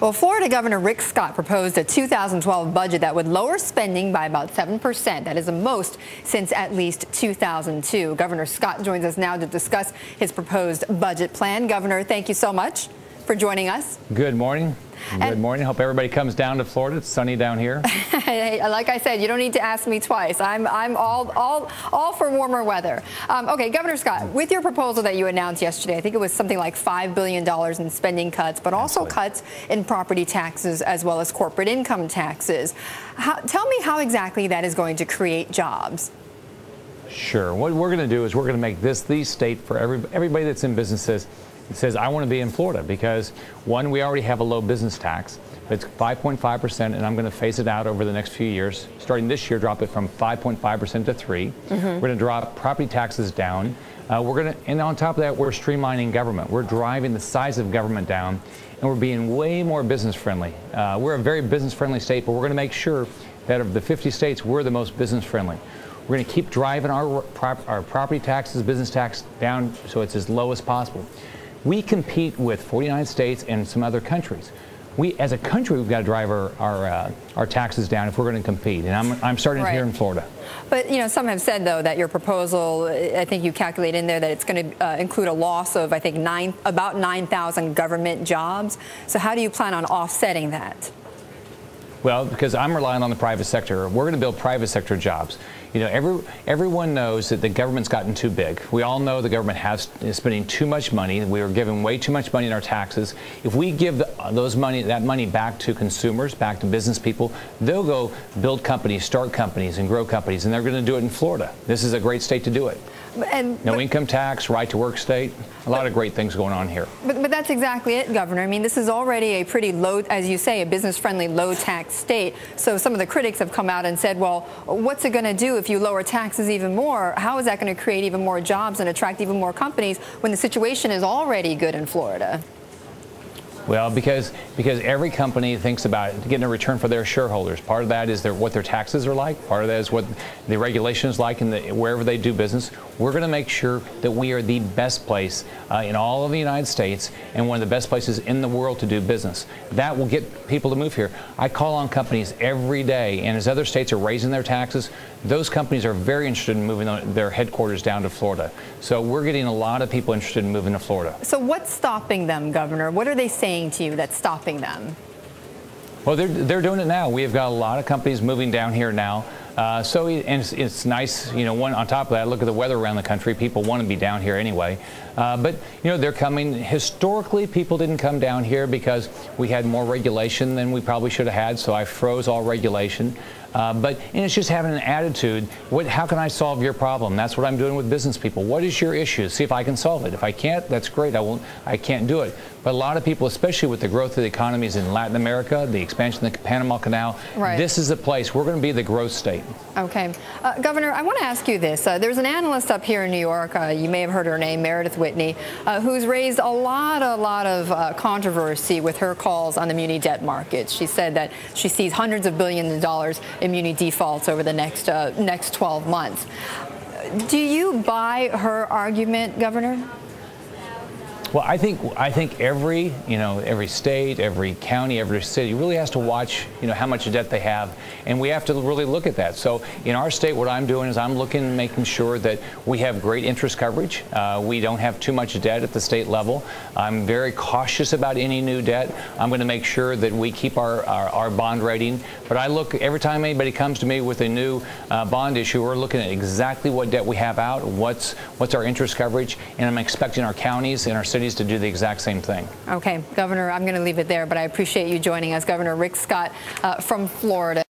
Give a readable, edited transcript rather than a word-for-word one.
Well, Florida Governor Rick Scott proposed a 2012 budget that would lower spending by about 7%. That is the most since at least 2002. Governor Scott joins us now to discuss his proposed budget plan. Governor, thank you so much for joining us. Good morning. Good morning. Hope everybody comes down to Florida. It's sunny down here. Like I said, you don't need to ask me twice. I'm all for warmer weather. Okay, Governor Scott, with your proposal that you announced yesterday, I think it was something like $5 billion in spending cuts, but also cuts in property taxes as well as corporate income taxes. Tell me how exactly that is going to create jobs. Sure. What we're going to do is we're going to make this the state for everybody that's in businesses. It says, I want to be in Florida because, one, we already have a low business tax. It's 5.5%, and I'm going to phase it out over the next few years. Starting this year, drop it from 5.5% to 3%. We're going to drop property taxes down. And on top of that, we're streamlining government. We're driving the size of government down, and we're being way more business friendly. We're a very business friendly state, but we're going to make sure that of the 50 states, we're the most business friendly. We're going to keep driving our property taxes, business tax down so it's as low as possible. We compete with 49 states and some other countries. As a country, we've got to drive our taxes down if we're going to compete. And I'm starting here in Florida. But, you know, some have said, though, that your proposal, I think you calculate in there that it's going to include a loss of, I think, about 9,000 government jobs. So how do you plan on offsetting that? Well, because I'm relying on the private sector. We're going to build private sector jobs. You know, everyone knows that the government's gotten too big. We all know the government is spending too much money. We are giving way too much money in our taxes. If we give that money back to consumers, back to business people, they'll go build companies, start companies, and grow companies, and they're going to do it in Florida. This is a great state to do it. No income tax, right to work state, a lot of great things going on here. But that's exactly it, Governor. I mean, this is already a pretty low, as you say, a business-friendly, low-tax state. So some of the critics have come out and said, well, what's it going to do if you lower taxes even more? How is that going to create even more jobs and attract even more companies when the situation is already good in Florida? Well, because every company thinks about getting a return for their shareholders. Part of that is what their taxes are like. Part of that is what the regulation is like wherever they do business. We're going to make sure that we are the best place in all of the United States and one of the best places in the world to do business. That will get people to move here. I call on companies every day, and as other states are raising their taxes, those companies are very interested in moving their headquarters down to Florida. So we're getting a lot of people interested in moving to Florida. So what's stopping them, Governor? What are they saying to you that's stopping them? Well, they're doing it now. We've got a lot of companies moving down here now. And it's nice, you know, on top of that, look at the weather around the country. People want to be down here anyway. But, you know, they're coming. Historically, people didn't come down here because we had more regulation than we probably should have had, so I froze all regulation. And it's just having an attitude, how can I solve your problem? That's what I'm doing with business people. What is your issue? See if I can solve it. If I can't, that's great. I can't do it. But a lot of people, especially with the growth of the economies in Latin America, the expansion of the Panama Canal, this is a place. We're going to be the growth state. Okay. Governor, I want to ask you this. There's an analyst up here in New York, you may have heard her name, Meredith Whitney, who's raised a lot of controversy with her calls on the muni debt markets. She said that she sees hundreds of billions of dollars in muni defaults over the next 12 months. Do you buy her argument, Governor? Well, I think every state, every county, every city really has to watch, how much debt they have, and we have to really look at that. So in our state, what I'm doing is I'm making sure that we have great interest coverage. We don't have too much debt at the state level. I'm very cautious about any new debt. I'm going to make sure that we keep our bond rating. But I look every time anybody comes to me with a new bond issue, we're looking at exactly what debt we have out, what's our interest coverage, and I'm expecting our counties and our cities to do the exact same thing. Okay, Governor, I'm going to leave it there, but I appreciate you joining us. Governor Rick Scott from Florida.